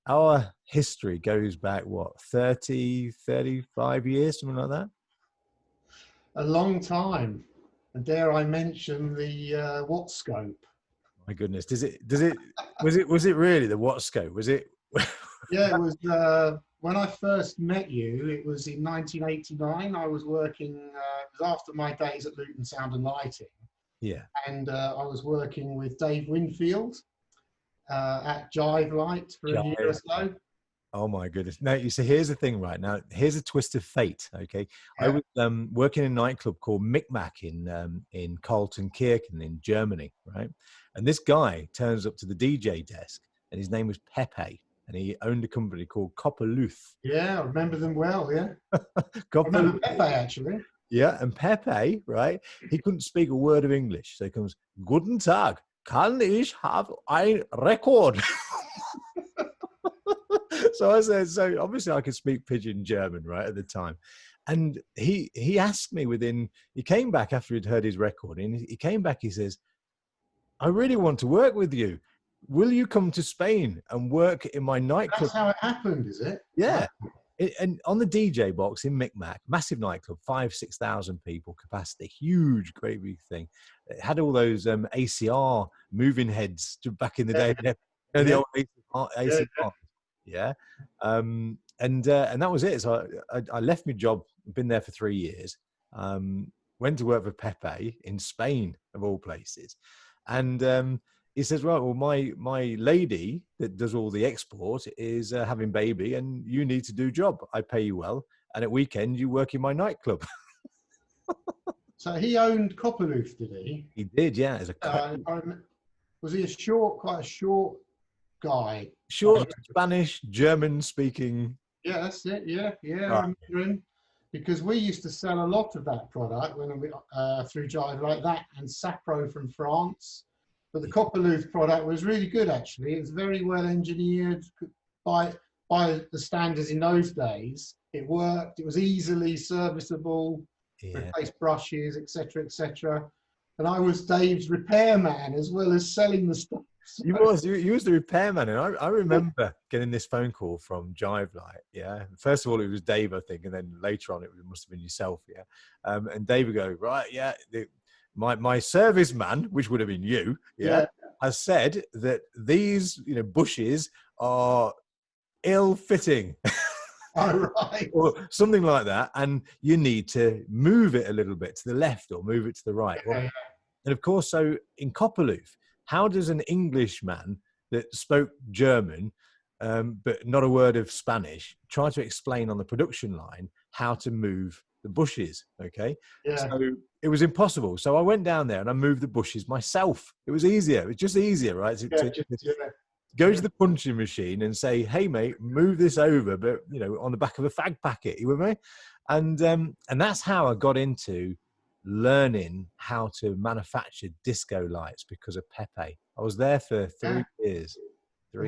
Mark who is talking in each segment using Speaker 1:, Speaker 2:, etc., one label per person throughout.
Speaker 1: our history goes back, what, 30, 35 years, something like that?
Speaker 2: A long time. And dare I mention the Watt scope?
Speaker 1: My goodness. Was it really the what scope? Was it?
Speaker 2: Yeah, it was when I first met you, it was in 1989. I was working, it was after my days at Luton Sound and Lighting.
Speaker 1: Yeah.
Speaker 2: And I was working with Dave Winfield at Jivelight for a year or so.
Speaker 1: Oh my goodness. Now, you see, here's the thing right now. Here's a twist of fate. Okay. Yeah. I was working in a nightclub called Micmac in Carlton Kirchen in Germany. Right. And this guy turns up to the DJ desk and his name was Pepe. And he owned a company called Copperluf.
Speaker 2: Yeah, I remember them well, yeah. I remember Pepe, actually.
Speaker 1: Yeah, and Pepe, right, he couldn't speak a word of English. So he comes, Guten Tag, kann ich have ein Rekord? So I said, so obviously I could speak pidgin German, right, at the time. And he asked me he came back after he'd heard his record, and he came back, he says, I really want to work with you. Will you come to Spain and work in my nightclub?
Speaker 2: That's how it happened, is it?
Speaker 1: Yeah. And on the DJ box in Micmac, massive nightclub, 5,000-6,000 people capacity, huge, great big thing. It had all those ACR moving heads back in the day. You know, the old ACR. Yeah. And that was it. So I left my job, been there for 3 years, went to work for Pepe in Spain, of all places. And he says, right, well, my lady that does all the export is having baby, and you need to do job. I pay you well, and at weekend you work in my nightclub.
Speaker 2: So he owned Copperluf, did he?
Speaker 1: He did, yeah. As
Speaker 2: was he quite a short guy?
Speaker 1: Short, Spanish, German-speaking.
Speaker 2: Yeah, that's it. Yeah,
Speaker 1: Right.
Speaker 2: I remember him. Because we used to sell a lot of that product when we through Jive like that, and Sapro from France. But the Copperluf product was really good, actually. It was very well engineered by the standards in those days. It worked. It was easily serviceable, replaced brushes, etc., etc. And I was Dave's repairman as well as selling the stuff. So.
Speaker 1: You was the repairman, and I remember getting this phone call from Jivelight. Yeah, first of all it was Dave, I think, and then later on it must have been yourself. Yeah, and Dave would go, right, yeah. My serviceman, which would have been you, has said that these bushes are ill-fitting.
Speaker 2: Oh, right.
Speaker 1: Or something like that, and you need to move it a little bit to the left or move it to the right. Well, and of course, so in Copperluf, how does an Englishman that spoke German but not a word of Spanish try to explain on the production line how to move the bushes? Okay, so it was impossible. So I went down there and I moved the bushes myself. It was easier. It was just easier, right? Go to the punching machine and say, "Hey, mate, move this over," but on the back of a fag packet. You with me? And that's how I got into learning how to manufacture disco lights because of Pepe. I was there for 3 years.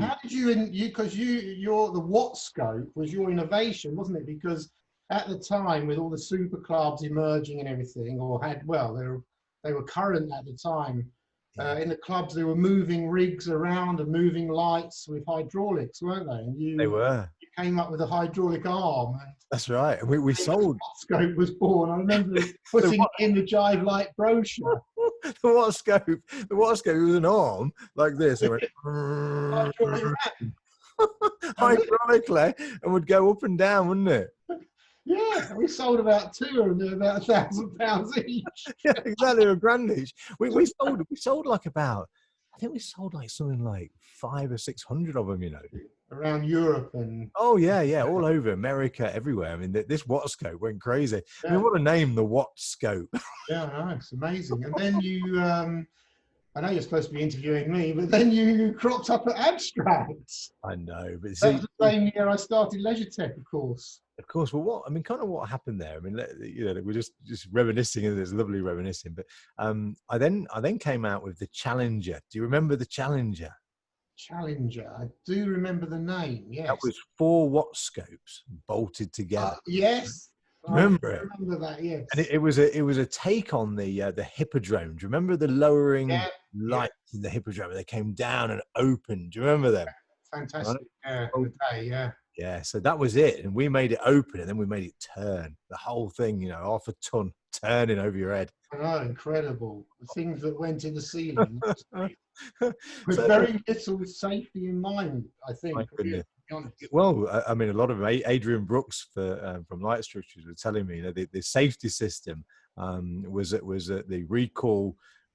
Speaker 2: How did you because the Watt scope was your innovation, wasn't it? Because at the time, with all the super clubs emerging and everything, they were current at the time. In the clubs, they were moving rigs around and moving lights with hydraulics, weren't they? And
Speaker 1: they were.
Speaker 2: You came up with a hydraulic arm. And
Speaker 1: that's right. And we sold.
Speaker 2: The Watt scope was born. I remember putting it in the Jivelight brochure.
Speaker 1: The Watt scope was an arm like this. It went hydraulically and would go up and down, wouldn't it?
Speaker 2: Yeah, we sold about two and they're about £1,000 each.
Speaker 1: Yeah, exactly, a grand each. We sold like about, I think we sold like something like 500 or 600 of them,
Speaker 2: around Europe and
Speaker 1: all over America, everywhere. I mean, this Watt scope went crazy. Yeah. I mean, what a name, the Watt scope.
Speaker 2: Yeah, I know, it's amazing. And then you, I know you're supposed to be interviewing me, but then you cropped up at Abstracts.
Speaker 1: I know, but
Speaker 2: that was the same year I started Leisuretec, of course.
Speaker 1: Of course. Well, what happened there? I mean, we're just reminiscing, and it's lovely reminiscing. But I then came out with the Challenger. Do you remember the Challenger?
Speaker 2: Challenger, I do remember the name. Yes,
Speaker 1: that was 4 Watt scopes bolted together.
Speaker 2: Yes,
Speaker 1: remember it?
Speaker 2: I remember that. Yes,
Speaker 1: and it was a take on the Hippodrome. Do you remember the lowering lights in the Hippodrome? They came down and opened. Do you remember them?
Speaker 2: fantastic. Yeah,
Speaker 1: Oh,
Speaker 2: in the day, yeah.
Speaker 1: yeah, so that was it. And we made it open and then we made it turn. The whole thing, you know, half a ton turning over your head.
Speaker 2: I know, incredible. The things that went in the ceiling with
Speaker 1: So,
Speaker 2: very little safety in mind, I think,
Speaker 1: my
Speaker 2: really,
Speaker 1: goodness.
Speaker 2: to be honest.
Speaker 1: Well, I mean, a lot of them, Adrian Brooks from Light Structures were telling me, you know, the safety system was the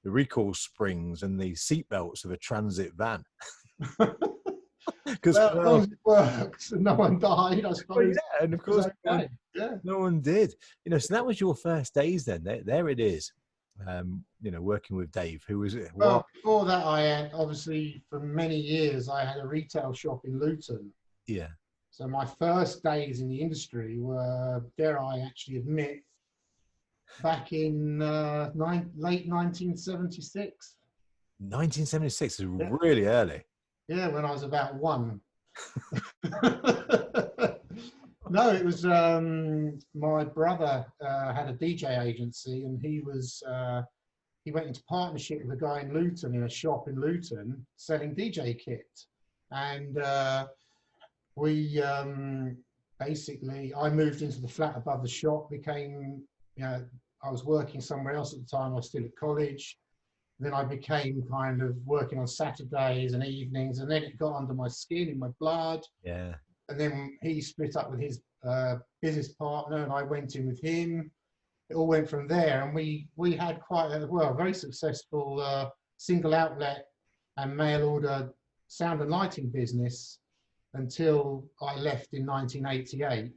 Speaker 1: recall springs and the seat belts of a transit van. Because
Speaker 2: Well, as long as it worked and no one died, I
Speaker 1: well,
Speaker 2: suppose.
Speaker 1: yeah, and of
Speaker 2: It was
Speaker 1: course,
Speaker 2: okay. Yeah.
Speaker 1: no one did. You know, so that was your first days. Then there it is. You know, working with Dave, who was what?
Speaker 2: Well, before that, I had, obviously, for many years, I had a retail shop in Luton.
Speaker 1: Yeah,
Speaker 2: So my first days in the industry were, dare I actually admit, back in late 1976.
Speaker 1: 1976 is
Speaker 2: Yeah.
Speaker 1: really early.
Speaker 2: Yeah, when I was about 1. No, it was my brother had a DJ agency, and he went into partnership with a guy in Luton, in a shop in Luton, selling DJ kit. And we basically, I moved into the flat above the shop, became, you know, I was working somewhere else at the time, I was still at college. Then I became kind of working on Saturdays and evenings, and then it got under my skin, in my blood.
Speaker 1: Yeah.
Speaker 2: And then he split up with his business partner, and I went in with him. It all went from there, and we had quite a very successful single outlet and mail order sound and lighting business until I left in 1988,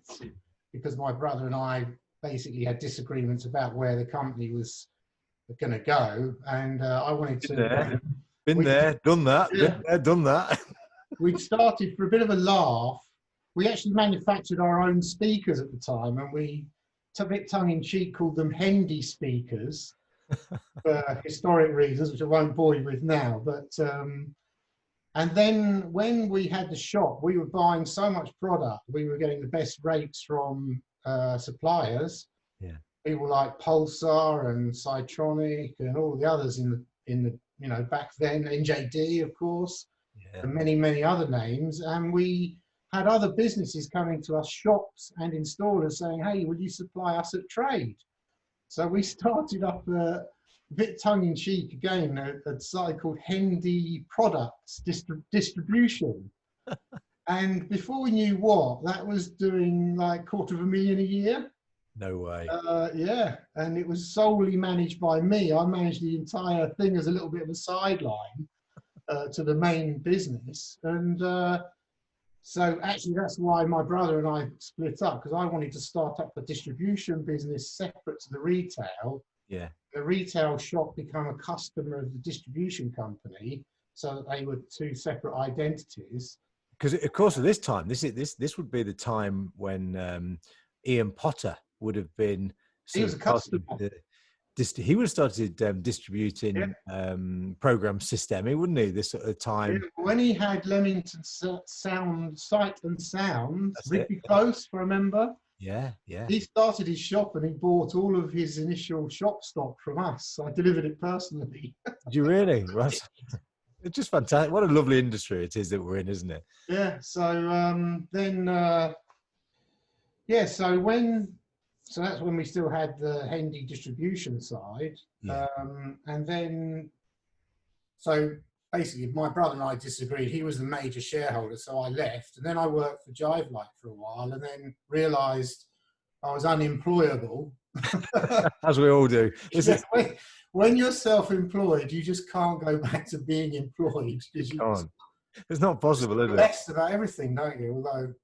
Speaker 2: because my brother and I basically had disagreements about where the company was going to go, and I wanted to.
Speaker 1: Been there, done that.
Speaker 2: Yeah.
Speaker 1: Been there, done that.
Speaker 2: We'd started, for a bit of a laugh. We actually manufactured our own speakers at the time, and we, a bit tongue-in-cheek, called them Henden speakers for historic reasons, which I won't bore you with now. But and then when we had the shop, we were buying so much product. We were getting the best rates from suppliers.
Speaker 1: Yeah.
Speaker 2: People like Pulsar and Cytronic and all the others in the you know, back then, NJD, of course,
Speaker 1: Yeah.
Speaker 2: and many other names. And we had other businesses coming to us, shops and installers, saying, hey, will you supply us at trade? So we started up a bit tongue-in-cheek again, a site called Henden Products Distribution. And before we knew what, that was doing like $250,000 a year.
Speaker 1: No way.
Speaker 2: Yeah, and it was solely managed by me. I managed the entire thing as a little bit of a sideline to the main business. And so actually that's why my brother and I split up, because I wanted to start up a distribution business separate to the retail.
Speaker 1: Yeah.
Speaker 2: The retail shop became a customer of the distribution company, so that they were two separate identities.
Speaker 1: Because of course, at this time, this would be the time when Ian Potter would have been.
Speaker 2: He was a customer.
Speaker 1: He would have started distributing program Systemi, wouldn't he? This sort of time.
Speaker 2: Yeah, when he had Leamington Sight and Sound, Rigby Close, if I remember.
Speaker 1: Yeah, yeah.
Speaker 2: He started his shop and he bought all of his initial shop stock from us. I delivered it personally.
Speaker 1: Did you really? Right. It's just fantastic. What a lovely industry it is that we're in, isn't it?
Speaker 2: Yeah. So so that's when we still had the Henden distribution side.
Speaker 1: Yeah.
Speaker 2: And then, so basically my brother and I disagreed. He was the major shareholder, so I left. And then I worked for Jivelight for a while, and then realised I was unemployable.
Speaker 1: As we all do.
Speaker 2: When you're self-employed, you just can't go back to being employed. You
Speaker 1: can't. It's not possible, is it?
Speaker 2: Best about everything, don't you? Although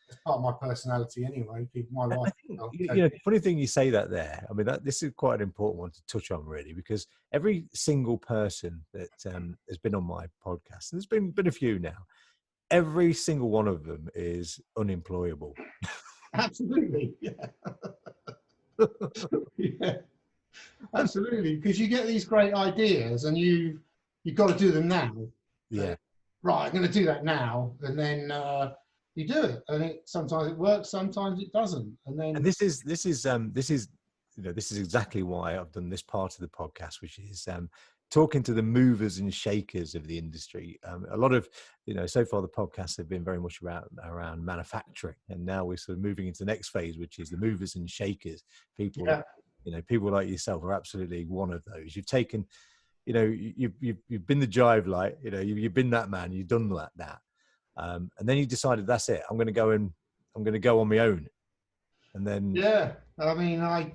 Speaker 2: it's part of my personality anyway. My wife.
Speaker 1: Funny thing you say that there. I mean, this is quite an important one to touch on, really, because every single person that has been on my podcast, and there's been a few now, every single one of them is unemployable.
Speaker 2: Absolutely, yeah. Yeah. Absolutely, because you get these great ideas and you've got to do them now.
Speaker 1: Yeah.
Speaker 2: Right, I'm going to do that now, and then you do it, and sometimes it works, sometimes it doesn't, and then.
Speaker 1: And this is exactly why I've done this part of the podcast, which is talking to the movers and shakers of the industry. A lot of, so far the podcasts have been very much around manufacturing, and now we're sort of moving into the next phase, which is the movers and shakers. People, people like yourself are absolutely one of those. You've taken, you've been the Jivelight, you've been that man, you've done that. And then you decided, that's it, I'm going to go on my own. And then,
Speaker 2: I mean, I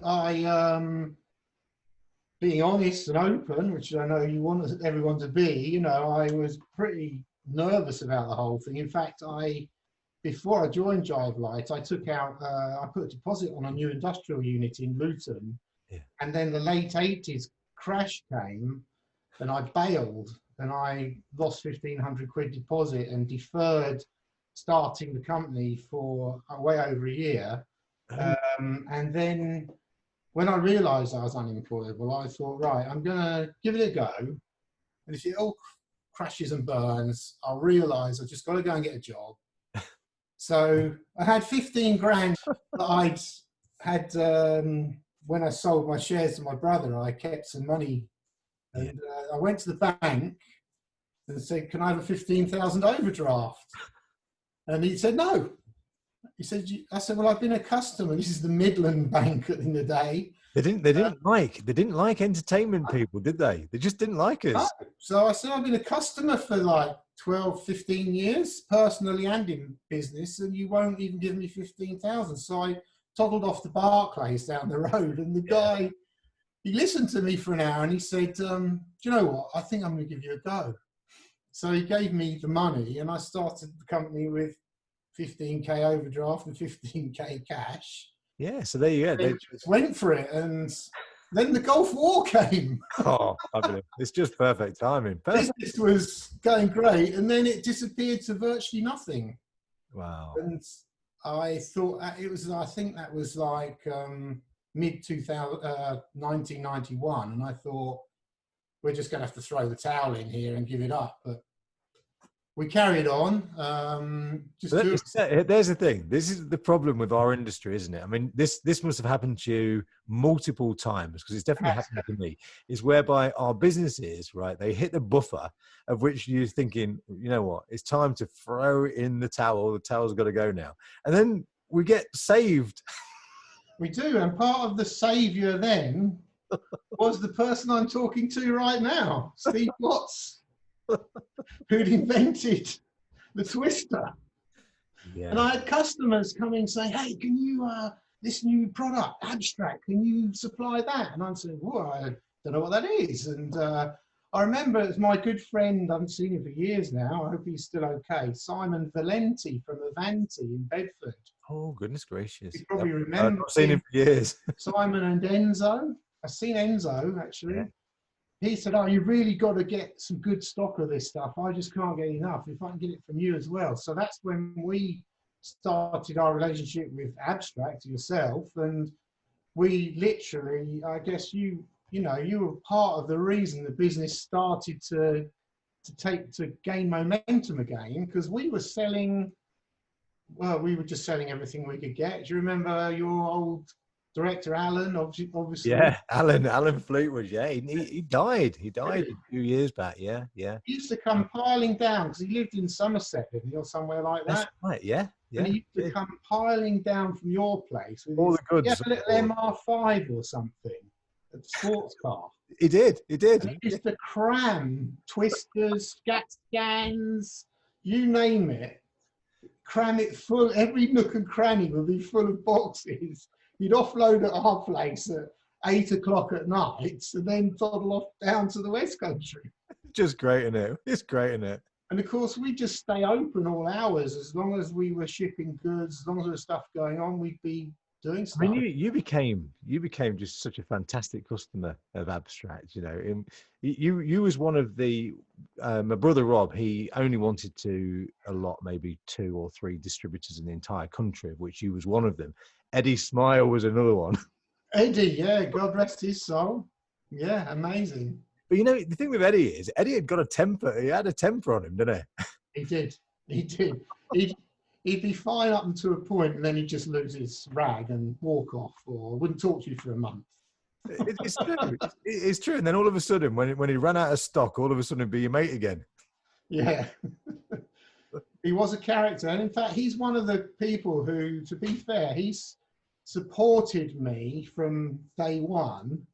Speaker 2: being honest and open, which I know you want everyone to be, I was pretty nervous about the whole thing. In fact, before I joined Jivelight, I took out, I put a deposit on a new industrial unit in Luton, and then the late 80s crash came, and I bailed, and I lost 1,500 quid deposit and deferred starting the company for way over a year. And then when I realised I was unemployable, I thought, right, I'm going to give it a go. And if it all crashes and burns, I'll realise I've just got to go and get a job. So I had 15 grand that I'd had when I sold my shares to my brother. I kept some money, and I went to the bank and said, can I have a 15,000 overdraft? And he said, no. He said, I said, well, I've been a customer. This is the Midland Bank in the day. They
Speaker 1: didn't like entertainment people, did they? They just didn't like us.
Speaker 2: No. So I said, I've been a customer for like 12, 15 years, personally and in business, and you won't even give me 15,000. So I toddled off to Barclays down the road, and the guy, he listened to me for an hour, and he said, do you know what? I think I'm going to give you a go. So he gave me the money, and I started the company with 15k overdraft and 15k cash.
Speaker 1: Yeah, so there you go.
Speaker 2: They just went for it, and then the Gulf War came.
Speaker 1: Oh, I believe it's just perfect timing.
Speaker 2: This was going great, and then it disappeared to virtually nothing.
Speaker 1: Wow.
Speaker 2: And I thought it was, I think that was like mid 1991, and I thought, we're just going to have to throw the towel in here and give it up. But we carried on.
Speaker 1: There's the thing. This is the problem with our industry, isn't it? I mean, this must have happened to you multiple times, because it's definitely happened to me. Is whereby our businesses, right, they hit the buffer of which you're thinking, you know what, it's time to throw in the towel. The towel's got to go now. And then we get saved.
Speaker 2: We do. And part of the savior then was the person I'm talking to right now, Steve Watts. Who'd invented the twister. Yeah. And I had customers coming saying, hey, can you, this new product, Abstract, can you supply that? And I'm saying, well, I don't know what that is. And I remember it's my good friend, I haven't seen him for years now, I hope he's still okay, Simon Valenti from Avanti in Bedford.
Speaker 1: Oh, goodness gracious.
Speaker 2: You probably remember.
Speaker 1: I've seen him for years.
Speaker 2: Simon and Enzo. I've seen Enzo, actually. Yeah. He said, oh, you really got to get some good stock of this stuff. I just can't get enough. If I can get it from you as well. So that's when we started our relationship with Abstract, yourself. And we literally, I guess you were part of the reason the business started to gain momentum again, because we were selling, well, we were just selling everything we could get. Do you remember your old director, Alan, obviously?
Speaker 1: Yeah, Alan Fleetwood, yeah. He died. He died a few years back, yeah. He
Speaker 2: used to come piling down, because he lived in Somerset, didn't he, or somewhere like that?
Speaker 1: That's right, yeah.
Speaker 2: And he used to come piling down from your place. With
Speaker 1: all the goods.
Speaker 2: He had a little MR5 or something, a sports car.
Speaker 1: He did.
Speaker 2: And he used to cram twisters, scat scans, you name it, cram it full. Every nook and cranny would be full of boxes. You'd offload at our place at 8 o'clock at night, and then toddle off down to the West Country.
Speaker 1: Just great, isn't it? It's great, isn't it?
Speaker 2: And of course, we just stay open all hours. As long as we were shipping goods, as long as there was stuff going on, we'd be doing stuff.
Speaker 1: I mean, you became just such a fantastic customer of Abstract. You was one of the my brother Rob. He only wanted to allot maybe 2 or 3 distributors in the entire country, of which you was one of them. Eddie Smile was another one.
Speaker 2: Eddie, yeah, God rest his soul. Yeah, amazing.
Speaker 1: But the thing with Eddie is, Eddie had got a temper. He had a temper on him, didn't
Speaker 2: he? He did. He'd be fine up until a point, and then he'd just lose his rag and walk off, or wouldn't talk to you for a month.
Speaker 1: It's true. It's true. And then all of a sudden, when he ran out of stock, all of a sudden it'd be your mate again.
Speaker 2: Yeah. He was a character. And in fact, he's one of the people who, to be fair, he's supported me from day one,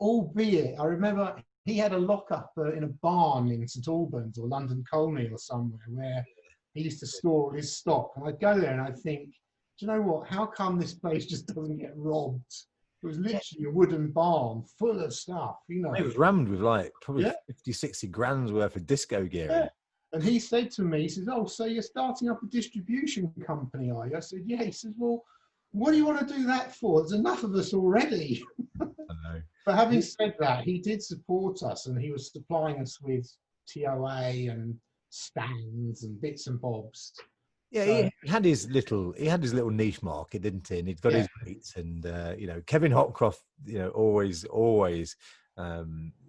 Speaker 2: albeit I remember he had a lockup in a barn in St Albans or London Colney or somewhere where he used to store all his stock. And I'd go there and I'd think, do you know what? How come this place just doesn't get robbed? It was literally a wooden barn full of stuff, you know.
Speaker 1: It was rammed with like probably
Speaker 2: Yeah.
Speaker 1: 50, 60 grand's worth of disco gear.
Speaker 2: Yeah. And he said to me, he says, oh, so you're starting up a distribution company, are you? I said, yeah. He says, well, what do you want to do that for? There's enough of us already.
Speaker 1: I know.
Speaker 2: But having said that, he did support us, and he was supplying us with TOA and stands and bits and bobs.
Speaker 1: Yeah,
Speaker 2: So,
Speaker 1: he had his little niche market, didn't he? And he'd got his mates, and you know, Kevin Hopcroft, you know, always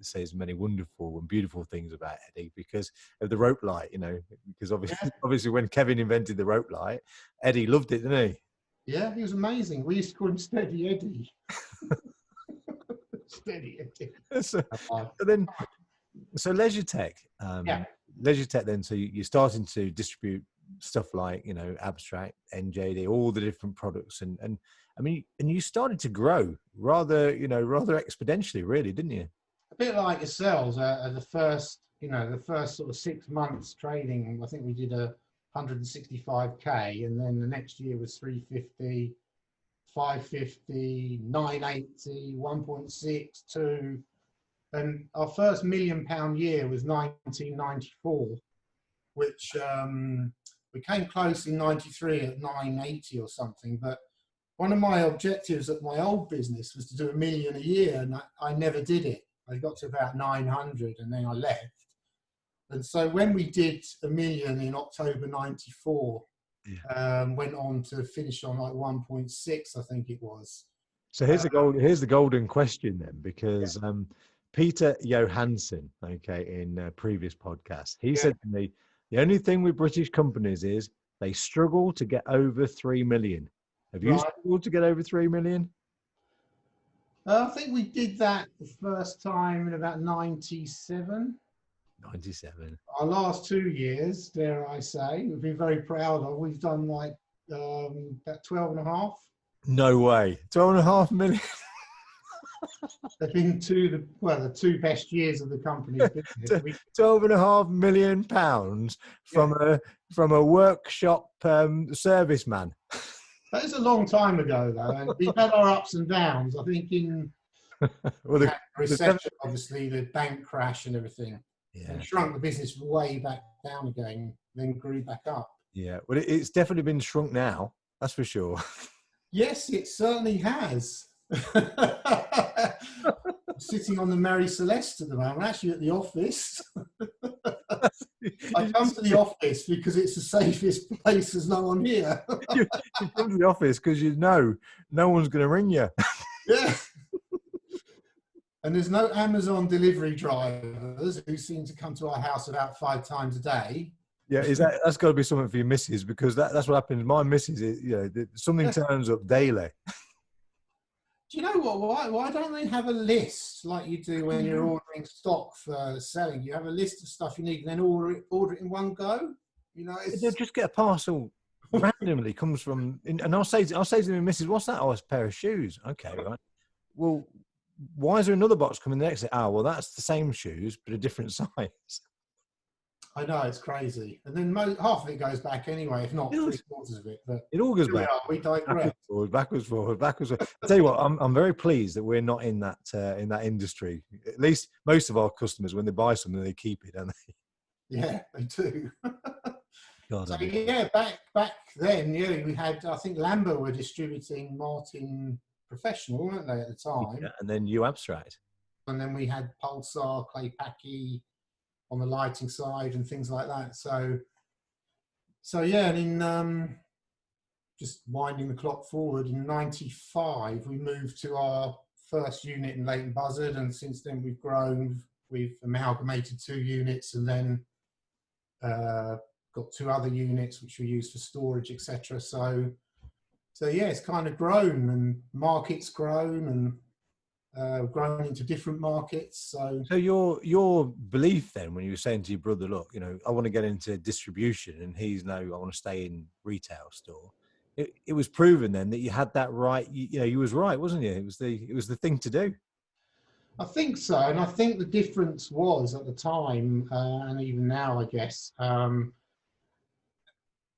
Speaker 1: says many wonderful and beautiful things about Eddie because of the rope light, you know, because obviously when Kevin invented the rope light, Eddie loved it, didn't he?
Speaker 2: Yeah, he was amazing. We used to call him Steady Eddie. Steady Eddie.
Speaker 1: So Leisuretec, Leisuretec then, so you're starting to distribute stuff like, you know, Abstract, NJD, all the different products, and I mean, and you started to grow rather exponentially, really, didn't you?
Speaker 2: A bit like yourselves, the first sort of 6 months trading, I think we did 165k, and then the next year was 350, 550, 980, 1.6, 2, and our first £1 million year was 1994, which we came close in 93 at 980 or something. But one of my objectives at my old business was to do $1 million a year, and I never did it. I got to about 900 and then I left. And so when we did $1 million in October 94, went on to finish on like 1.6, I think it was.
Speaker 1: So here's the golden question then, because Peter Johansson, in a previous podcast, he said to me, the only thing with British companies is they struggle to get over 3 million. Have you struggled to get over 3 million?
Speaker 2: I think we did that the first time in about 97.
Speaker 1: 97.
Speaker 2: Our last 2 years, dare I say, we've been very proud of. We've done like about 12 and a half.
Speaker 1: No way. 12.5 million.
Speaker 2: They've been the two best years of the company's business.
Speaker 1: 12.5 million pounds from a workshop serviceman.
Speaker 2: That is a long time ago, though, and we've had our ups and downs. I think in the recession, obviously, the bank crash and everything, and shrunk the business way back down again, then grew back up. Yeah,
Speaker 1: well, it's definitely been shrunk now. That's for sure.
Speaker 2: Yes, it certainly has. I'm sitting on the Mary Celeste at the moment, actually at the office. I come to the office because it's the safest place. There's no one here.
Speaker 1: You come to the office because you know no one's going to ring you.
Speaker 2: Yeah. And there's no Amazon delivery drivers who seem to come to our house about 5 times a day.
Speaker 1: Yeah, that's got to be something for your missus, because that's what happens. My missus, something turns up daily.
Speaker 2: Do you know what? Why don't they have a list like you do when you're ordering stock for selling? You have a list of stuff you need, and then order it in one go. You know,
Speaker 1: they'll just get a parcel randomly comes from, and I'll say to them, Mrs., what's that? Oh, it's a pair of shoes. Okay, right. Well, why is there another box coming the next day? Oh, well, that's the same shoes but a different size.
Speaker 2: I know, it's crazy. And then half of it goes back anyway, if not 3/4 of it. But
Speaker 1: it all goes back.
Speaker 2: We digress.
Speaker 1: Backwards forward. I tell you what, I'm very pleased that we're not in that industry. At least most of our customers, when they buy something, they keep it, don't they?
Speaker 2: Yeah, they do.
Speaker 1: God,
Speaker 2: so, back then, we had, I think Lambert were distributing Martin Professional, weren't they, at the time? Yeah,
Speaker 1: and then you Abstract.
Speaker 2: And then we had Pulsar, Clay Packy on the lighting side and things like that. So and in just winding the clock forward, in 95 we moved to our first unit in Leighton Buzzard, and since then we've grown. We've amalgamated 2 units, and then got 2 other units which we use for storage, etc. So yeah, it's kind of grown, and market's grown, and grown into different markets.
Speaker 1: So your belief then, when you were saying to your brother, look, I want to get into distribution, and he's no, I want to stay in retail store. It was proven then that you had that right. You was right, wasn't you? It was the thing to do.
Speaker 2: I think so, and I think the difference was at the time, and even now, I guess.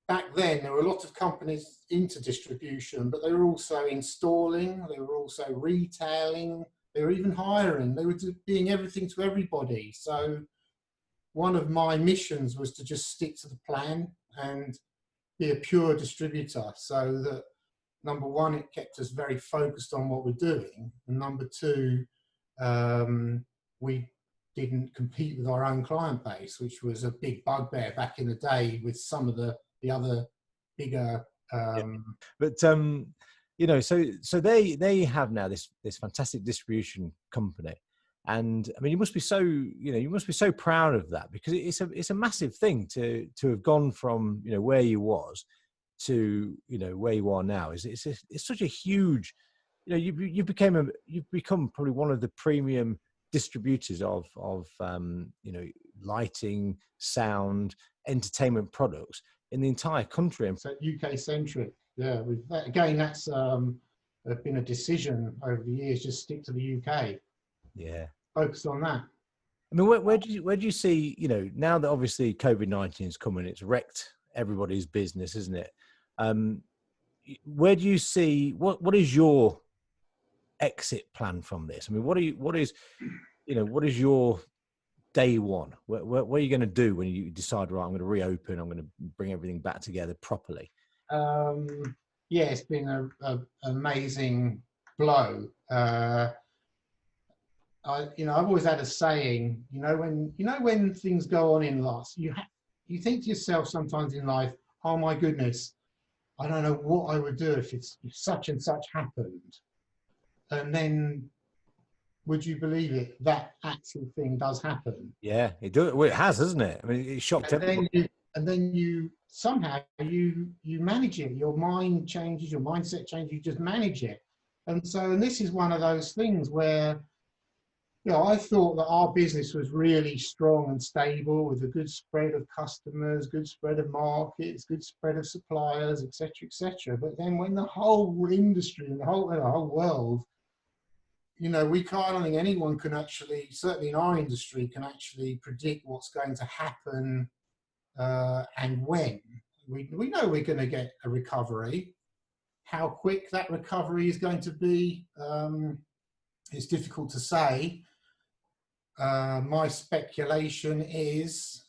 Speaker 2: Back then, there were a lot of companies into distribution, but they were also installing, they were also retailing, they were even hiring, they were being everything to everybody. So one of my missions was to just stick to the plan and be a pure distributor, so that number one, it kept us very focused on what we're doing, and number two, we didn't compete with our own client base, which was a big bugbear back in the day with some of the other bigger.
Speaker 1: But so they have now this fantastic distribution company, and I mean, you must be so proud of that, because it's a massive thing to have gone from where you was to where you are now. It's such a huge, you've become probably one of the premium distributors of lighting, sound, entertainment products in the entire country.
Speaker 2: So UK centric, yeah. That's been a decision over the years. Just stick to the UK.
Speaker 1: Yeah,
Speaker 2: focus on that.
Speaker 1: I mean, where do you see, now that obviously COVID-19 is coming, it's wrecked everybody's business, isn't it? Where do you see what is your exit plan from this? I mean, what is your day one? What are you going to do when you decide, right, I'm going to reopen, I'm going to bring everything back together properly?
Speaker 2: Yeah, it's been an amazing blow. I've always had a saying, when things go on in life, you think to yourself sometimes in life, oh my goodness, I don't know what I would do if such and such happened. And then, would you believe it? That actual thing does happen.
Speaker 1: Yeah, it does. Well, it has, hasn't it? I mean, it shocked everybody.
Speaker 2: And then you somehow you manage it. Your mind changes, your mindset changes. You just manage it. And this is one of those things where, I thought that our business was really strong and stable, with a good spread of customers, good spread of markets, good spread of suppliers, etc., etc. But then when the whole industry and the whole world, we can't, I don't think anyone can actually, certainly in our industry, can actually predict what's going to happen and when. We know we're going to get a recovery. How quick that recovery is going to be, it's difficult to say. My speculation is,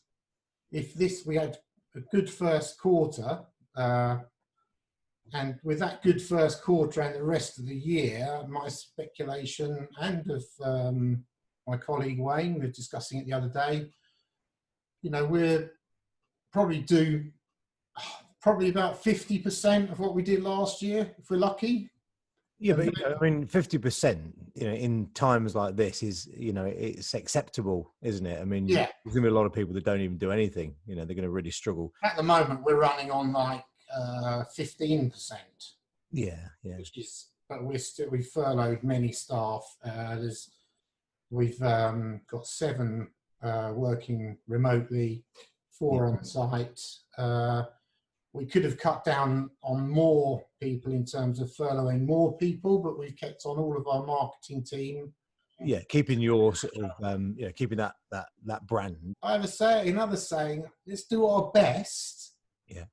Speaker 2: if we had a good first quarter, and with that good first quarter and the rest of the year, my speculation, and of my colleague Wayne, we were discussing it the other day, we're probably about 50% of what we did last year, if we're lucky.
Speaker 1: Yeah, but I mean, 50%, in times like this is, it's acceptable, isn't it? I mean,
Speaker 2: yeah,
Speaker 1: there's going to be a lot of people that don't even do anything. They're going to really struggle.
Speaker 2: At the moment, we're running on like 15%.
Speaker 1: Yeah.
Speaker 2: But we've furloughed many staff. We've got 7 working remotely, 4 on site. We could have cut down on more people in terms of furloughing more people, but we've kept on all of our marketing team.
Speaker 1: Yeah, keeping your sort of, keeping that brand.
Speaker 2: I have another saying, let's do our best.
Speaker 1: Yeah.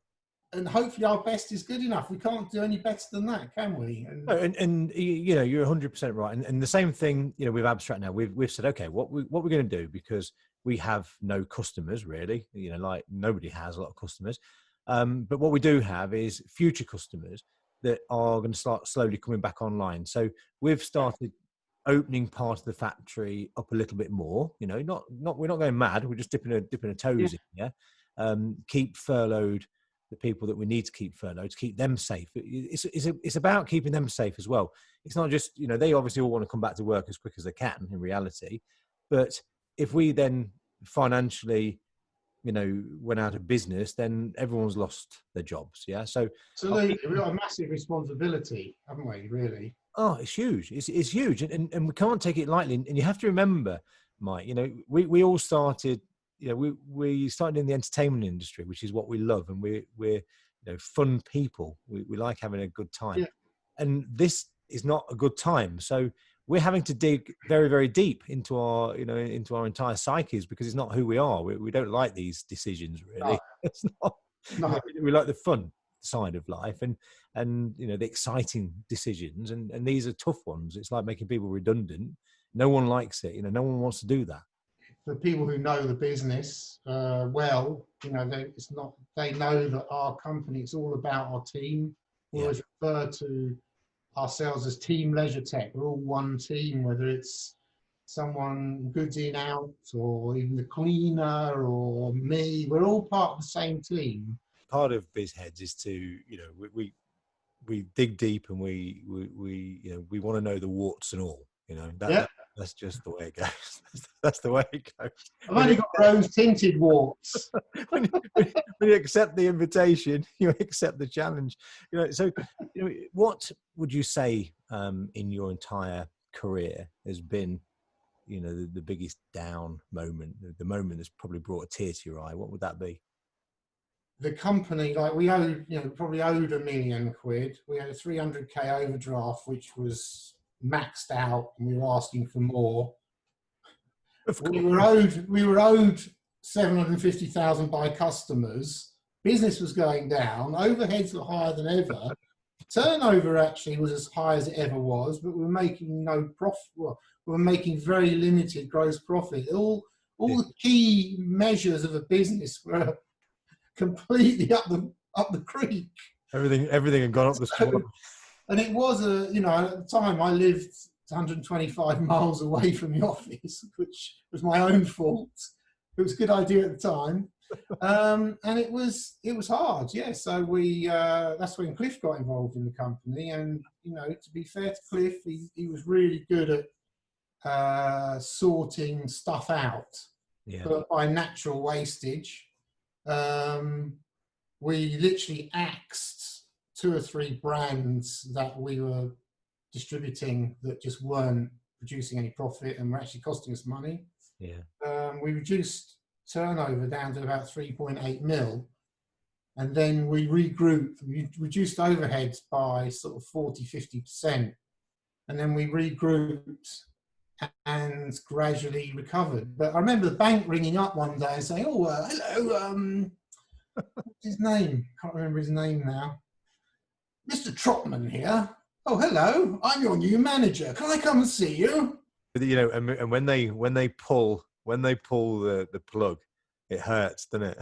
Speaker 2: And hopefully our best is good enough. We can't do any better than that, can we?
Speaker 1: And you're 100% right. And the same thing, with Abstract now, we've said, okay, what we're going to do, because we have no customers really, like nobody has a lot of customers. But what we do have is future customers that are going to start slowly coming back online. So we've started opening part of the factory up a little bit more. We're not going mad. We're just dipping a toes in here. Keep furloughed the people that we need to keep furloughed, to keep them safe. It's about keeping them safe as well. It's not just, they obviously all want to come back to work as quick as they can in reality. But if we then financially, went out of business, then everyone's lost their jobs. Yeah. So
Speaker 2: absolutely, we've got a massive responsibility, haven't we? Really.
Speaker 1: Oh, it's huge. It's huge. And we can't take it lightly. And you have to remember, Mike, you know, we all started, you know, we started in the entertainment industry, which is what we love. And we're, you know, fun people. We like having a good time.
Speaker 2: Yeah.
Speaker 1: And this is not a good time. So we're having to dig very, very deep into our, you know, into our entire psyches, because it's not who we are. We don't like these decisions, really.
Speaker 2: No.
Speaker 1: It's not,
Speaker 2: No.
Speaker 1: you know, we like the fun side of life, and you know, the exciting decisions, and these are tough ones. It's like making people redundant. No one likes it. You know, no one wants to do that.
Speaker 2: For people who know the business well, you know, it's not. They know that our company, it's all about our team. We always refer to ourselves as Team Leisuretec. We're all one team, whether it's someone goods in out, or even the cleaner, or me. We're all part of the same team.
Speaker 1: Part of BizzHeadz is to, you know, we dig deep, and we you know, we want to know the warts and all. You know, that's just the way it goes. That's the way it goes.
Speaker 2: I've only got rose tinted warts.
Speaker 1: when you accept the invitation, you accept the challenge. You know, so, you know, what would you say in your entire career has been, you know, the biggest down moment, the moment that's probably brought a tear to your eye? What would that be?
Speaker 2: The company, like, we owed, you know, probably owed £1 million. We had a 300k overdraft, which was maxed out, and we were asking for more. We were owed 750,000 by customers. Business was going down. Overheads were higher than ever. Turnover actually was as high as it ever was, but we were making no profit. Well, we were making very limited gross profit. All the key measures of a business were completely up the creek.
Speaker 1: Everything had gone up the spout.
Speaker 2: And it was you know, at the time I lived 125 miles away from the office, which was my own fault. It was a good idea at the time. And it was hard. Yeah. So that's when Cliff got involved in the company. And, you know, to be fair to Cliff, he was really good at sorting stuff out, but by natural wastage. We literally axed 2 or 3 brands that we were distributing that just weren't producing any profit and were actually costing us money. Yeah. We reduced turnover down to about 3.8 mil, and then we regrouped. We reduced overheads by sort of 40-50%, and then we regrouped and gradually recovered. But I remember the bank ringing up one day and saying, "Oh, hello, what's his name? Can't remember his name now. Mr. Trotman here. Oh, hello. I'm your new manager. Can I come and see you?"
Speaker 1: But, you know, and when they pull the plug, it hurts, doesn't it?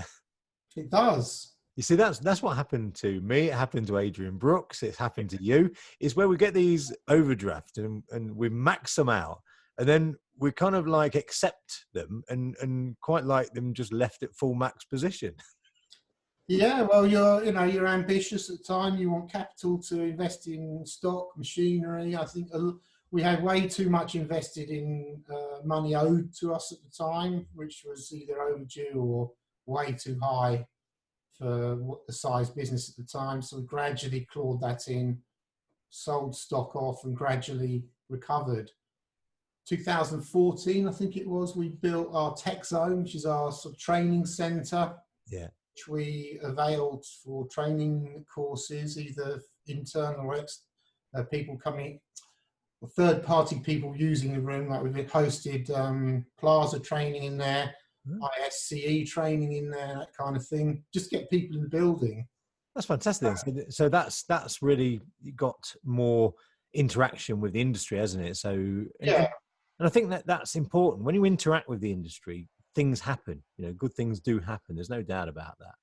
Speaker 2: It does.
Speaker 1: You see, that's what happened to me. It happened to Adrian Brooks. It's happened to you. It's where we get these overdrafts and we max them out, and then we kind of like accept them and quite like them just left at full max position.
Speaker 2: Yeah, well, you're ambitious at the time. You want capital to invest in stock, machinery. I think we had way too much invested in money owed to us at the time, which was either overdue or way too high for what the size business at the time. So we gradually clawed that in, sold stock off, and gradually recovered. 2014, I think it was, we built our tech zone, which is our sort of training centre.
Speaker 1: Yeah.
Speaker 2: Which we availed for training courses, either internal or people coming, or third-party people using the room. Like we've hosted Plaza training in there, ISCE training in there, that kind of thing, just to get people in the building.
Speaker 1: That's fantastic. So that's really got more interaction with the industry, hasn't it? So
Speaker 2: yeah.
Speaker 1: And I think that's important. When you interact with the industry, things happen. You know, good things do happen. There's no doubt about that.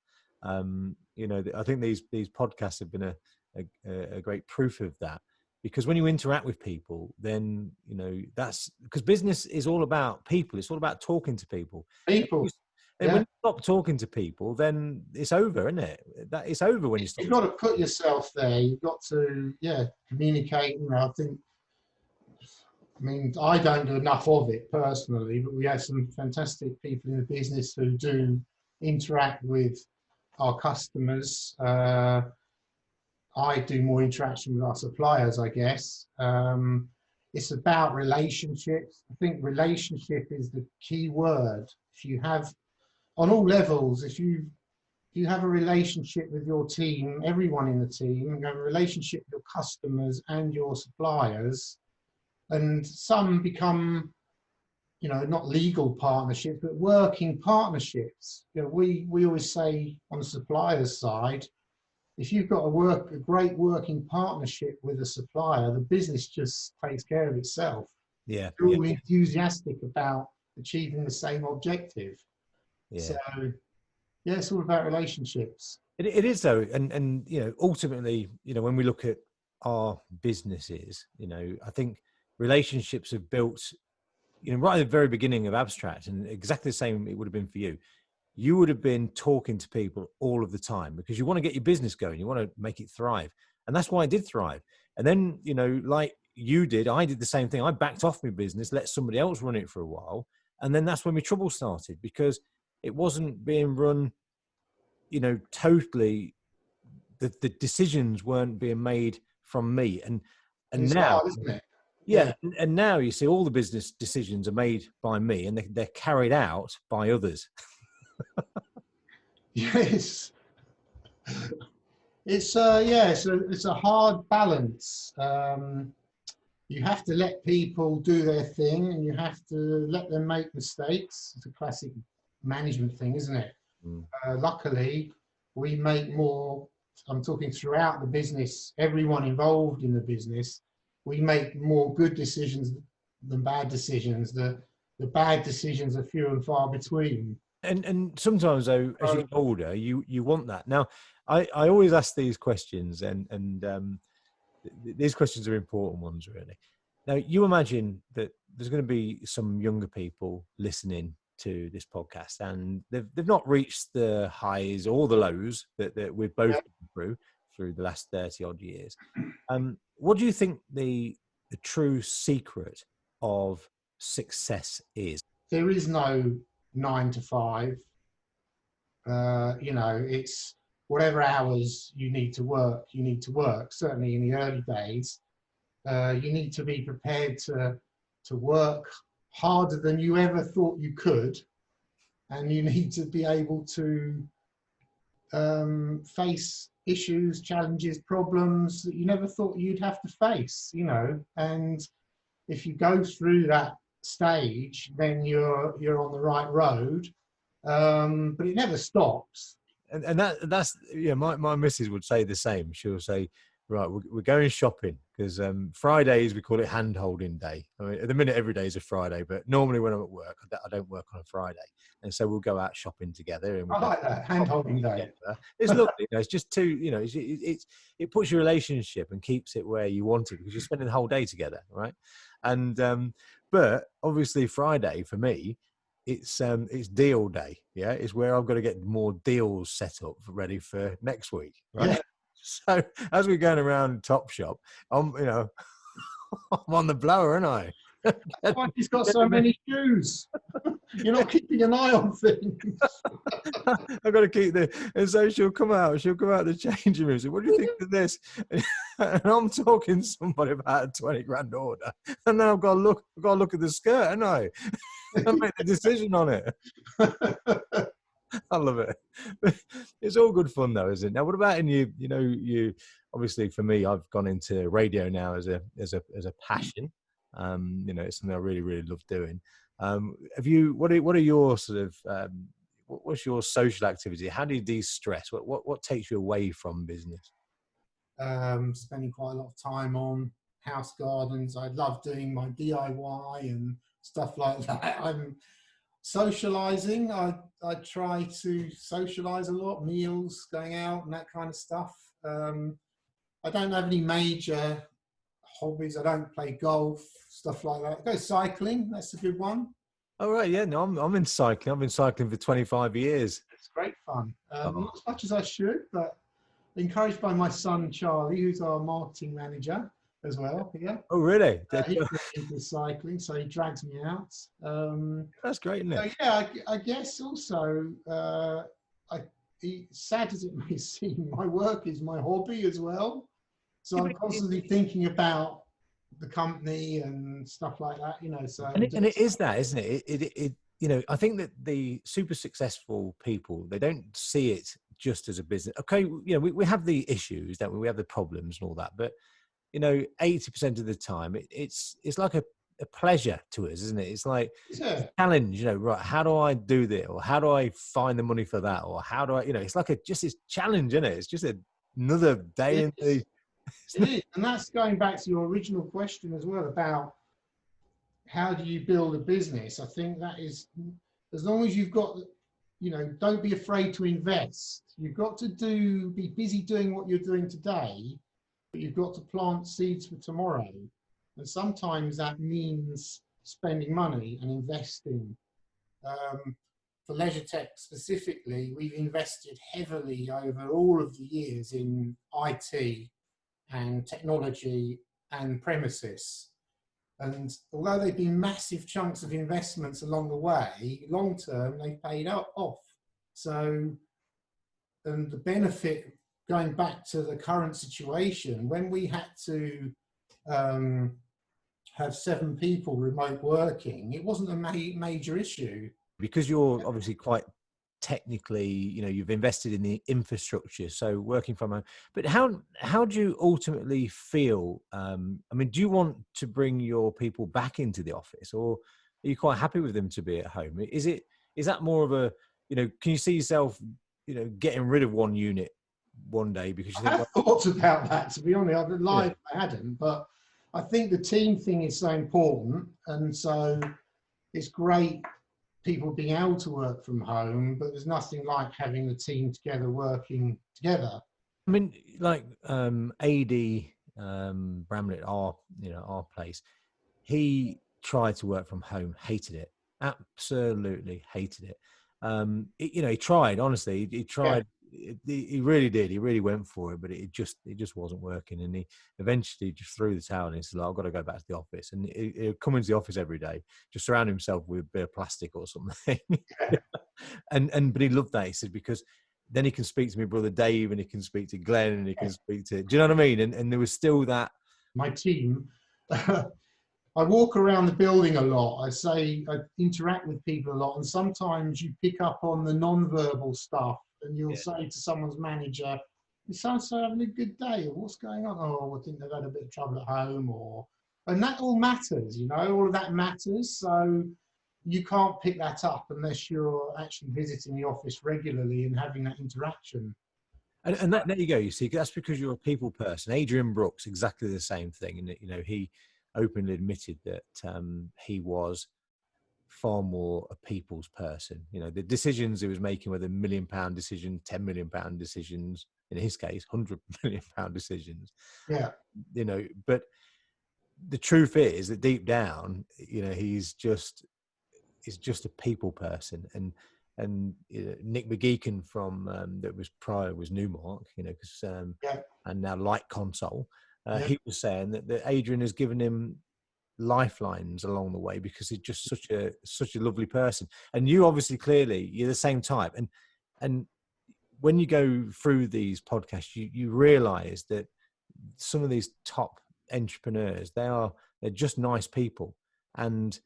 Speaker 1: You know, I think these podcasts have been a great proof of that, because when you interact with people, then, you know, that's because business is all about people. It's all about talking to people. And when you stop talking to people, then it's over, isn't it? It's over when you stop.
Speaker 2: You've got to put yourself there. You've got to, communicate. You know, I mean, I don't do enough of it personally, but we have some fantastic people in the business who do interact with our customers. I do more interaction with our suppliers, I guess. It's about relationships. I think relationship is the key word. If you have, on all levels, if you have a relationship with your team, everyone in the team, you have a relationship with your customers and your suppliers, and some become, you know, not legal partnerships, but working partnerships. You know, we always say on the supplier's side, if you've got a great working partnership with a supplier, the business just takes care of itself.
Speaker 1: Yeah.
Speaker 2: You're all enthusiastic about achieving the same objective.
Speaker 1: Yeah.
Speaker 2: So yeah, it's all about relationships.
Speaker 1: It is though, and you know, ultimately, you know, when we look at our businesses, you know, I think relationships have built, you know, right at the very beginning of Abstract, and exactly the same it would have been for you. You would have been talking to people all of the time because you want to get your business going. You want to make it thrive. And that's why it did thrive. And then, you know, like you did, I did the same thing. I backed off my business, let somebody else run it for a while. And then that's when my trouble started, because it wasn't being run, you know, totally, the decisions weren't being made from me. And
Speaker 2: It's
Speaker 1: now,
Speaker 2: hard, isn't it?
Speaker 1: yeah. And now you see all the business decisions are made by me, and they're carried out by others.
Speaker 2: Yes, it's it's a hard balance. You have to let people do their thing, and you have to let them make mistakes. It's a classic management thing, isn't it? Luckily, we make more. I'm talking throughout the business. Everyone involved in the business, we make more good decisions than bad decisions. The bad decisions are few and far between.
Speaker 1: And sometimes though, as you get older, you want that. Now, I always ask these questions, and these questions are important ones, really. Now, you imagine that there's going to be some younger people listening to this podcast, and they've not reached the highs or the lows that we've both been through the last 30 odd years. What do you think the true secret of success is?
Speaker 2: There is no 9 to 5. You know, it's whatever hours you need to work, you need to work. Certainly in the early days, you need to be prepared to work harder than you ever thought you could, and you need to be able to face issues, challenges, problems that you never thought you'd have to face. You know, and if you go through that stage, then you're on the right road. But it never stops.
Speaker 1: And that's, yeah, my missus would say the same. She'll say, right, we're going shopping, because Fridays we call it hand holding day. I mean, at the minute every day is a Friday, but normally when I'm at work, I don't work on a Friday, and so we'll go out shopping together. And
Speaker 2: I like that, hand holding day.
Speaker 1: It's lovely. You know, it's just two. You know, it puts your relationship and keeps it where you want it, because you're spending the whole day together, right? And but obviously Friday for me, it's deal day. Yeah, it's where I've got to get more deals set up ready for next week, right? Yeah. So as we're going around Topshop, I'm on the blower, aren't I?
Speaker 2: That's why he's got so many shoes. You're not keeping an eye on things.
Speaker 1: I've got to keep and so she'll come out the changing room and say, what do you think of this? And I'm talking to somebody about a 20 grand order, and then I've got to look at the skirt, haven't I? And make the decision on it. I love it. It's all good fun though, isn't it? Now, what about in you? You know, you obviously, for me, I've gone into radio now as a passion. You know, it's something I really, really love doing. Have you? What are your sort of? What's your social activity? How do you de-stress? What takes you away from business?
Speaker 2: Spending quite a lot of time on house gardens. I love doing my DIY and stuff like that. I'm socializing. I try to socialize a lot, meals, going out and that kind of stuff. I don't have any major hobbies. I don't play golf, stuff like that. I go cycling. That's a good one.
Speaker 1: Oh, right. Yeah, no, I'm in cycling. I've been cycling for 25 years.
Speaker 2: It's great fun. Not as much as I should, but encouraged by my son, Charlie, who's our marketing manager as well. Yeah.
Speaker 1: Oh, really?
Speaker 2: He's into cycling, so he drags me out.
Speaker 1: That's great, isn't it?
Speaker 2: So yeah, I guess also, sad as it may seem, my work is my hobby as well. So I'm constantly thinking about the company and stuff like that, you know. So
Speaker 1: and it is that, isn't it? It you know, I think that the super successful people, they don't see it just as a business. Okay, you know, we have the issues, that we have the problems and all that, but you know, 80% of the time, it's like a pleasure to us, isn't it? It's like a challenge, you know, right? How do I do this, or how do I find the money for that, or how do I, you know, it's like just this challenge, isn't it? It's just another day in the.
Speaker 2: It is, and that's going back to your original question as well about how do you build a business. I think that is, as long as you've got, you know, don't be afraid to invest. You've got to be busy doing what you're doing today, but you've got to plant seeds for tomorrow. And sometimes that means spending money and investing. For Leisuretec specifically, we've invested heavily over all of the years in IT and technology and premises. And although they've been massive chunks of investments along the way, long term, they've paid off. So, and the benefit, going back to the current situation, when we had to have 7 people remote working, it wasn't a major issue.
Speaker 1: Because you're obviously quite technically, you know, you've invested in the infrastructure, so working from home. But how do you ultimately feel? I mean, do you want to bring your people back into the office, or are you quite happy with them to be at home? Is that more of a, you know, can you see yourself, you know, getting rid of one unit one day because you think,
Speaker 2: I have thought about that, to be honest. I'd lie if I hadn't, but I think the team thing is so important, and so it's great people being able to work from home, but there's nothing like having the team together working together.
Speaker 1: I mean, like AD Bramlett, our place, he tried to work from home, hated it, absolutely hated it. You know, he tried, honestly, he tried. He really did. He really went for it, but it just wasn't working. And he eventually just threw the towel and he said, I've got to go back to the office. And he'd come into the office every day, just surround himself with a bit of plastic or something. But he loved that. He said, because then he can speak to my brother Dave, and he can speak to Glenn, and he can speak to, do you know what I mean? And there was still that.
Speaker 2: My team, I walk around the building a lot. I interact with people a lot, and sometimes you pick up on the non-verbal stuff, and you'll say to someone's manager, "You sound so having a good day, or what's going on?" "Oh, I think they've had a bit of trouble at home," and that all matters, you know, all of that matters. So you can't pick that up unless you're actually visiting the office regularly and having that interaction.
Speaker 1: And there you go. You see, that's because you're a people person. Adrian Brooks, exactly the same thing. And, you know, he openly admitted that he was far more a people's person. You know, the decisions he was making were the £1 million decisions, £10 million decisions, in his case, £100 million decisions.
Speaker 2: Yeah.
Speaker 1: You know, but the truth is that deep down, you know, he's just a people person. And you know, Nick McGeechan from that was prior was Newmark, you know, because and now Light Console. He was saying that Adrian has given him lifelines along the way because he's just such a lovely person. And you obviously, clearly, you're the same type. And when you go through these podcasts, you realize that some of these top entrepreneurs, they're just nice people, and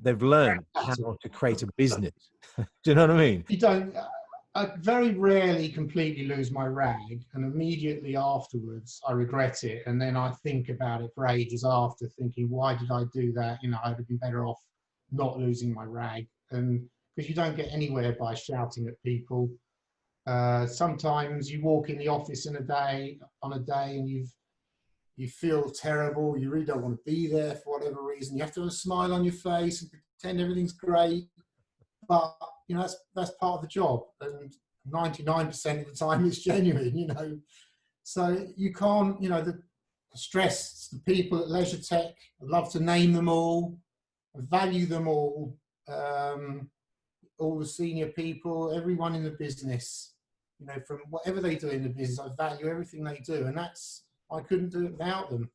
Speaker 1: they've learned how to create a business. Do you know what I mean?
Speaker 2: I very rarely completely lose my rag, and immediately afterwards I regret it, and then I think about it for ages after, thinking, why did I do that? You know, I'd have been better off not losing my rag. And because you don't get anywhere by shouting at people. Sometimes you walk in the office on a day and you feel terrible, you really don't want to be there for whatever reason. You have to have a smile on your face and pretend everything's great. But, you know, that's part of the job. And 99% of the time it's genuine, you know. So you can't, you know, the stress, the people at Leisuretec, I'd love to name them all, I value them all the senior people, everyone in the business, you know, from whatever they do in the business, I value everything they do. And I couldn't do it without them.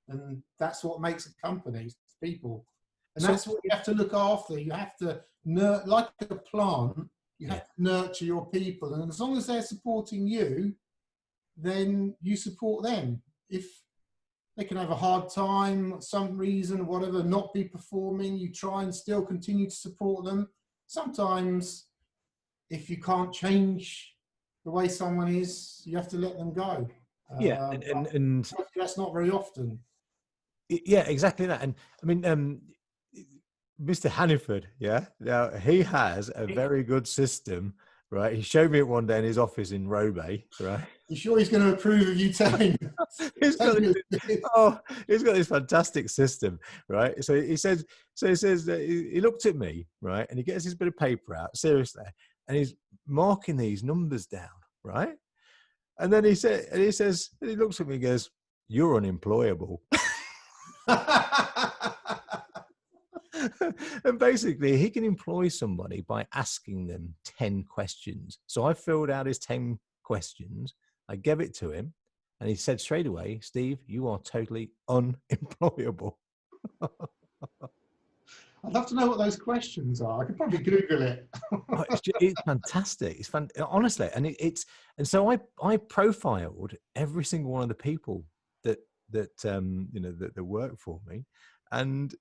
Speaker 2: And that's what makes a company, people. And that's what you have to look after. You have to like a plant, you have to nurture your people. And as long as they're supporting you, then you support them. if they can have a hard time, some reason, whatever, not be performing, you try and still continue to support them. Sometimes if you can't change the way someone is, you have to let them go.
Speaker 1: Yeah, and
Speaker 2: That's not very often.
Speaker 1: yeah, exactly that. And I mean, Mr. Hanniford, yeah, now he has a very good system, right? He showed me it one day in his office in Robey, right?
Speaker 2: You sure he's going to approve of you telling?
Speaker 1: He's got this fantastic system, right? So he says that he looked at me, right, and he gets his bit of paper out, seriously, and he's marking these numbers down, right? And then he looks at me and goes, "You're unemployable." And basically, he can employ somebody by asking them 10 questions. So I filled out his 10 questions. I gave it to him, and he said straight away, "Steve, you are totally unemployable."
Speaker 2: I'd love to know what those questions are. I could probably Google it.
Speaker 1: Oh, it's fantastic. It's fun, honestly, and and so I profiled every single one of the people that work for me, and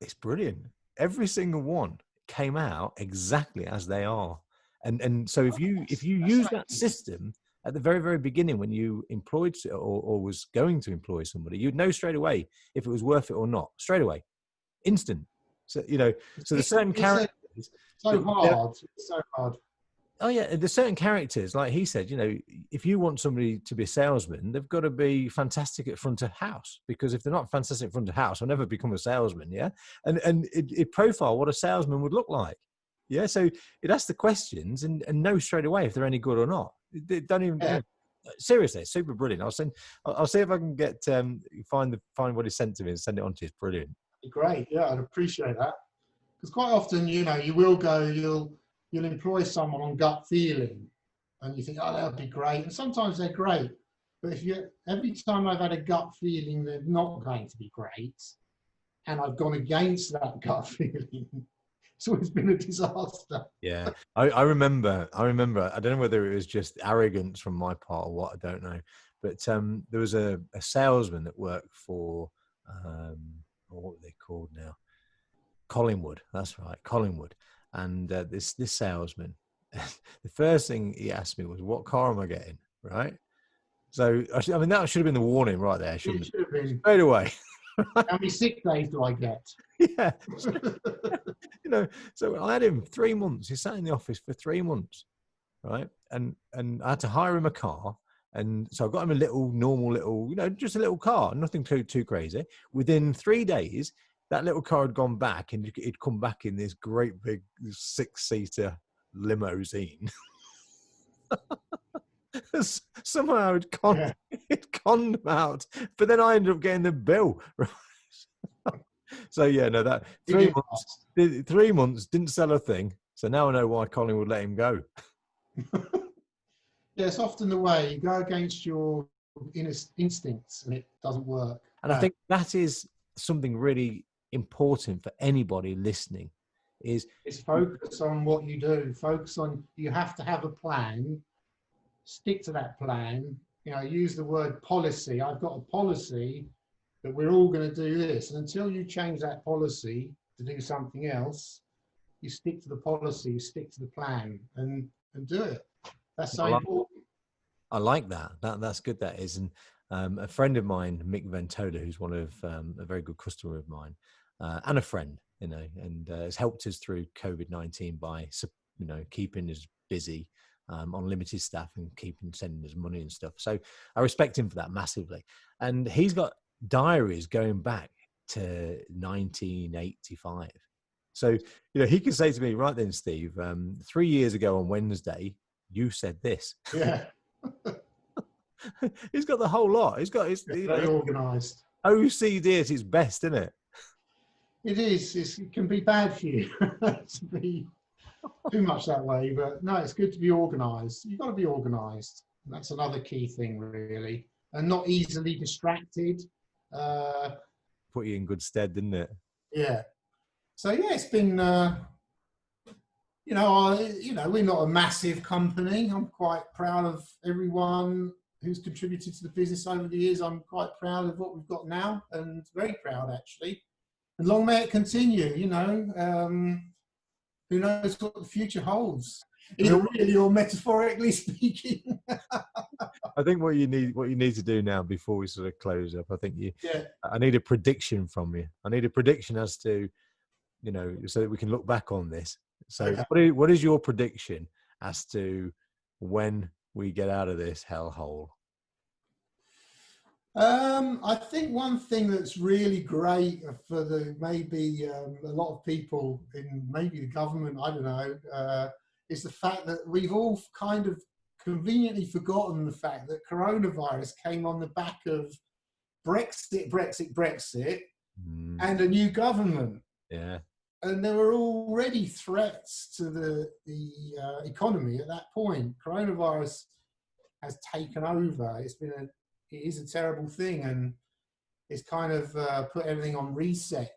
Speaker 1: it's brilliant. Every single one came out exactly as they are, and so if you use that system at the very, very beginning when you employed or was going to employ somebody, you'd know straight away if it was worth it or not. Straight away, instant. So so there's certain characters.
Speaker 2: So hard. It's so hard.
Speaker 1: Oh yeah, there's certain characters, like he said, if you want somebody to be a salesman, they've got to be fantastic at front of house, because if they're not fantastic at front of house, they'll never become a salesman. Yeah. And it profile what a salesman would look like. Yeah. So it asks the questions and know straight away if they're any good or not. It don't even, seriously, it's super brilliant. I'll see if I can get, find what he sent to me and send it on to you. It's brilliant.
Speaker 2: Great. Yeah. I'd appreciate that. Because quite often, you'll employ someone on gut feeling, and you think, oh, that'll be great. And sometimes they're great, but every time I've had a gut feeling they're not going to be great, and I've gone against that gut feeling, it's always been a disaster.
Speaker 1: Yeah, I remember. I don't know whether it was just arrogance from my part or what. I don't know, but there was a salesman that worked for what were they called now? Collingwood. That's right, Collingwood. And this salesman, the first thing he asked me was, "What car am I getting?" Right. So that should have been the warning right there. Shouldn't it?
Speaker 2: Should have been.
Speaker 1: Straight away.
Speaker 2: How many sick days do I get?
Speaker 1: Yeah. So I had him 3 months. He sat in the office for 3 months, right? And I had to hire him a car. And so I got him a normal, just a little car, nothing too crazy. Within 3 days, that little car had gone back, and it'd come back in this great big 6-seater limousine. Somehow it conned him out, but then I ended up getting the bill. So yeah, no, that 3 months didn't sell a thing. So now I know why Colin would let him go.
Speaker 2: Yeah, it's often the way you go against your instincts, and it doesn't work.
Speaker 1: And I think that is something really important for anybody listening. Is
Speaker 2: focus on what you do. Focus on, you have to have a plan. Stick to that plan. Use the word policy. I've got a policy that we're all going to do this, and until you change that policy to do something else, you stick to the policy, you stick to the plan, and do it. That's so important.
Speaker 1: I like that. That's good. That is. And a friend of mine, Mick Ventola, who's one of a very good customer of mine, and a friend, and has helped us through COVID-19 by, keeping us busy on limited staff and sending us money and stuff. So I respect him for that massively. And he's got diaries going back to 1985. So, he can say to me, right then, Steve, 3 years ago on Wednesday, you said this.
Speaker 2: Yeah.
Speaker 1: He's got the whole lot. He's got
Speaker 2: very organised.
Speaker 1: OCD at its best, isn't it?
Speaker 2: It is. It can be bad for you to be too much that way, but no, it's good to be organised. You've got to be organised. That's another key thing, really, and not easily distracted.
Speaker 1: Put you in good stead, didn't it?
Speaker 2: Yeah. So yeah, it's been. We're not a massive company. I'm quite proud of everyone who's contributed to the business over the years. I'm quite proud of what we've got now, and very proud actually. And long may it continue. You know, who knows what the future holds, either really or metaphorically speaking.
Speaker 1: I think what you need to do now before we sort of close up, I think I need a prediction from you. I need a prediction as to, you know, so that we can look back on this. So okay. What is your prediction as to when we get out of this hellhole?
Speaker 2: I think one thing that's really great for maybe a lot of people in maybe the government, I don't know, is the fact that we've all kind of conveniently forgotten the fact that coronavirus came on the back of Brexit, and a new government.
Speaker 1: Yeah.
Speaker 2: And there were already threats to the economy at that point. Coronavirus has taken over. It is a terrible thing, and it's kind of put everything on reset.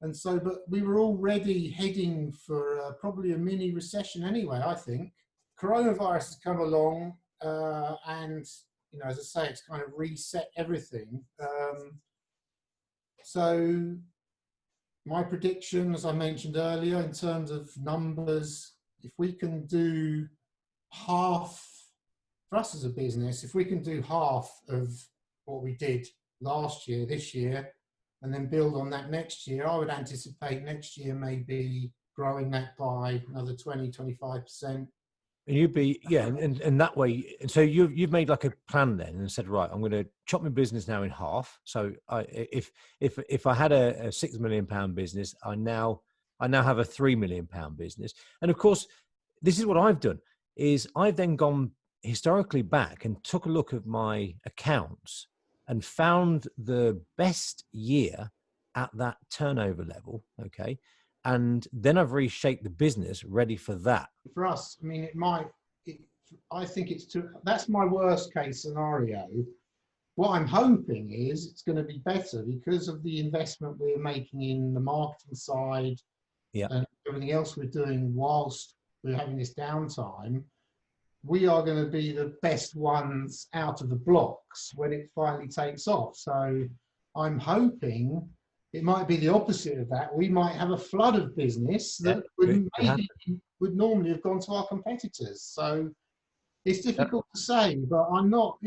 Speaker 2: And so, but we were already heading for probably a mini recession anyway, I think. Coronavirus has come along, and, you know, as I say, it's kind of reset everything. So my prediction, as I mentioned earlier, in terms of numbers, if we can do half, for us as a business, if we can do half of what we did last year, this year, and then build on that next year, I would anticipate next year maybe growing that by another 20, 25%.
Speaker 1: And you'd be, yeah, and that way, and so you've made like a plan then and said, right, I'm going to chop my business now in half. So if I had a £6 million business, I now have a £3 million business. And of course, this is what I've done, is I've then gone historically back and took a look at my accounts and found the best year at that turnover level. Okay. And then I've reshaped the business ready for that.
Speaker 2: For us, I mean, I think that's my worst case scenario. What I'm hoping is it's going to be better because of the investment we're making in the marketing side, and everything else we're doing whilst we're having this downtime. We are going to be the best ones out of the blocks when it finally takes off. So I'm hoping it might be the opposite of that. We might have a flood of business that would normally have gone to our competitors. So it's difficult to say, but I'm not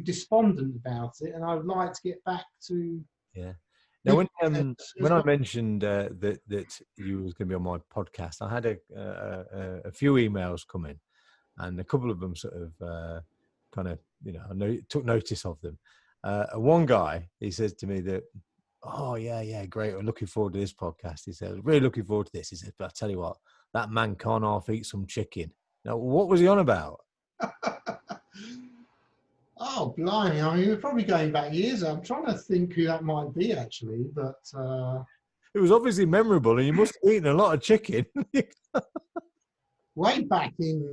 Speaker 2: despondent about it, and I would like to get back to.
Speaker 1: Yeah. Now, when I mentioned that you was going to be on my podcast, I had a few emails come in, and a couple of them sort of kind of, you know, I took notice of them. One guy, he says to me that, oh, yeah, great. I'm looking forward to this podcast. He said, really looking forward to this. He said, but I tell you what, that man can't half eat some chicken. Now, what was he on about?
Speaker 2: Oh, blimey. I mean, we're probably going back years. I'm trying to think who that might be, actually. But
Speaker 1: it was obviously memorable, and you must have eaten a lot of chicken.
Speaker 2: Way back in,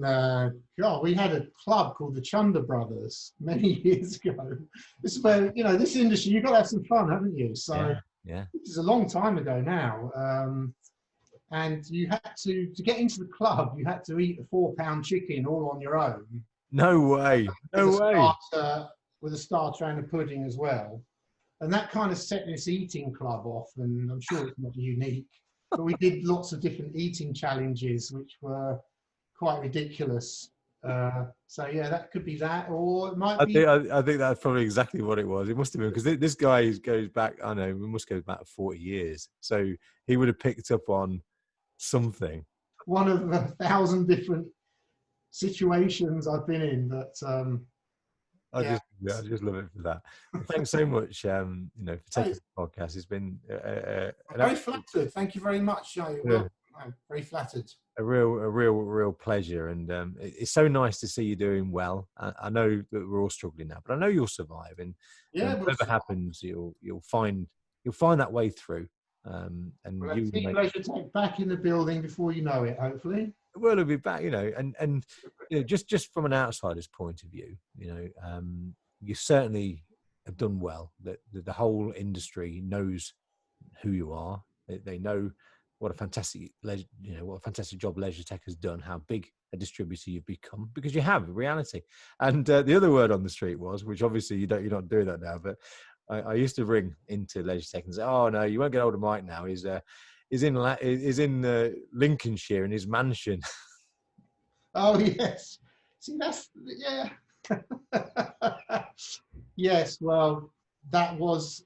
Speaker 2: we had a club called the Chunder Brothers many years ago. This is where, you know, this industry, you've got to have some fun, haven't you? So
Speaker 1: yeah.
Speaker 2: This is a long time ago now. And you had to get into the club, you had to eat a 4-pound chicken all on your own.
Speaker 1: No way. No way.
Speaker 2: With a starter and a pudding as well. And that kind of set this eating club off, and I'm sure it's not unique. But we did lots of different eating challenges, which were quite ridiculous. So yeah, that could be that, or it might be.
Speaker 1: I think that's probably exactly what it was. It must have been, because this guy goes back, I know, we must go back 40 years. So he would have picked up on something.
Speaker 2: One of 1,000 different situations I've been in, but
Speaker 1: I just love it for that. Thanks so much, for taking the podcast. It's been
Speaker 2: very flattered. Thank you very much. I'm very flattered.
Speaker 1: A real pleasure, and it's so nice to see you doing well. I know that we're all struggling now, but I know you'll survive, and whatever happens, you'll find that way through. And
Speaker 2: you see Leisuretec back in the building before you know it, hopefully.
Speaker 1: Well, it'll be back, and just from an outsider's point of view, you certainly have done well. That the whole industry knows who you are. They know what a fantastic, what a fantastic job Leisuretec has done, how big a distributor you've become, because you have, in reality. And the other word on the street was, which obviously you're not doing that now, but I used to ring into Leisuretec and say, "Oh no, you won't get hold of Mike now. He's in Lincolnshire in his mansion."
Speaker 2: Oh yes. See, that's yeah. Yes. Well, that was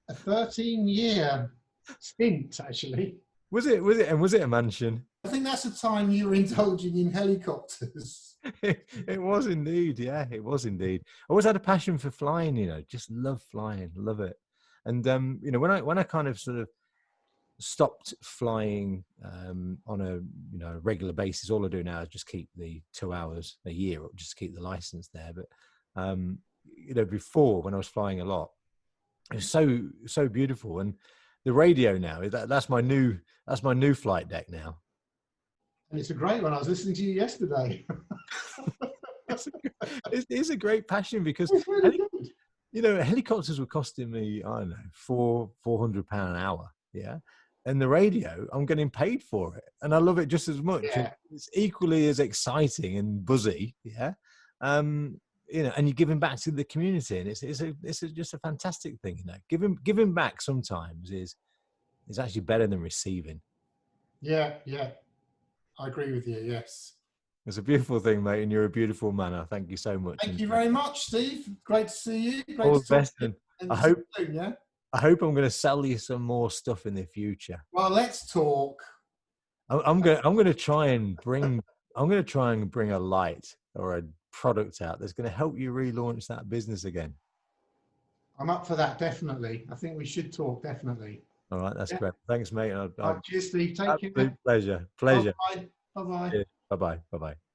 Speaker 2: a 13-year stint, actually.
Speaker 1: Was it? And was it a mansion?
Speaker 2: I think that's the time you were indulging in helicopters.
Speaker 1: It was indeed. Yeah, it was indeed. I always had a passion for flying, just love flying, love it. And, when I kind of sort of stopped flying on a, regular basis, all I do now is just keep the 2 hours a year, or just keep the license there. But, before, when I was flying a lot, it was so beautiful. And the radio now, that's my new flight deck now.
Speaker 2: And it's a great one. I was listening to you yesterday.
Speaker 1: It's a great passion, because
Speaker 2: It's really good.
Speaker 1: Helicopters were costing me, I don't know, £400 an hour. Yeah. And the radio, I'm getting paid for it, and I love it just as much.
Speaker 2: Yeah.
Speaker 1: It's equally as exciting and buzzy. Yeah. And you're giving back to the community, and it's just a fantastic thing. Giving back sometimes is actually better than receiving.
Speaker 2: Yeah. I agree with you. Yes.
Speaker 1: It's a beautiful thing, mate, and you're a beautiful man. Thank you so much.
Speaker 2: Thank you very much, Steve. Great to see you. Great
Speaker 1: All
Speaker 2: to
Speaker 1: the best.
Speaker 2: and
Speaker 1: I hope I'm going to sell you some more stuff in the future.
Speaker 2: Well, let's talk.
Speaker 1: I'm going to try and bring a light or a product out that's going to help you relaunch that business again.
Speaker 2: I'm up for that, definitely. I think we should talk, definitely.
Speaker 1: All right, that's great. Thanks, mate.
Speaker 2: Cheers, Steve. Take care.
Speaker 1: Pleasure.
Speaker 2: Bye-bye. Bye-bye.
Speaker 1: Bye-bye. Bye-bye.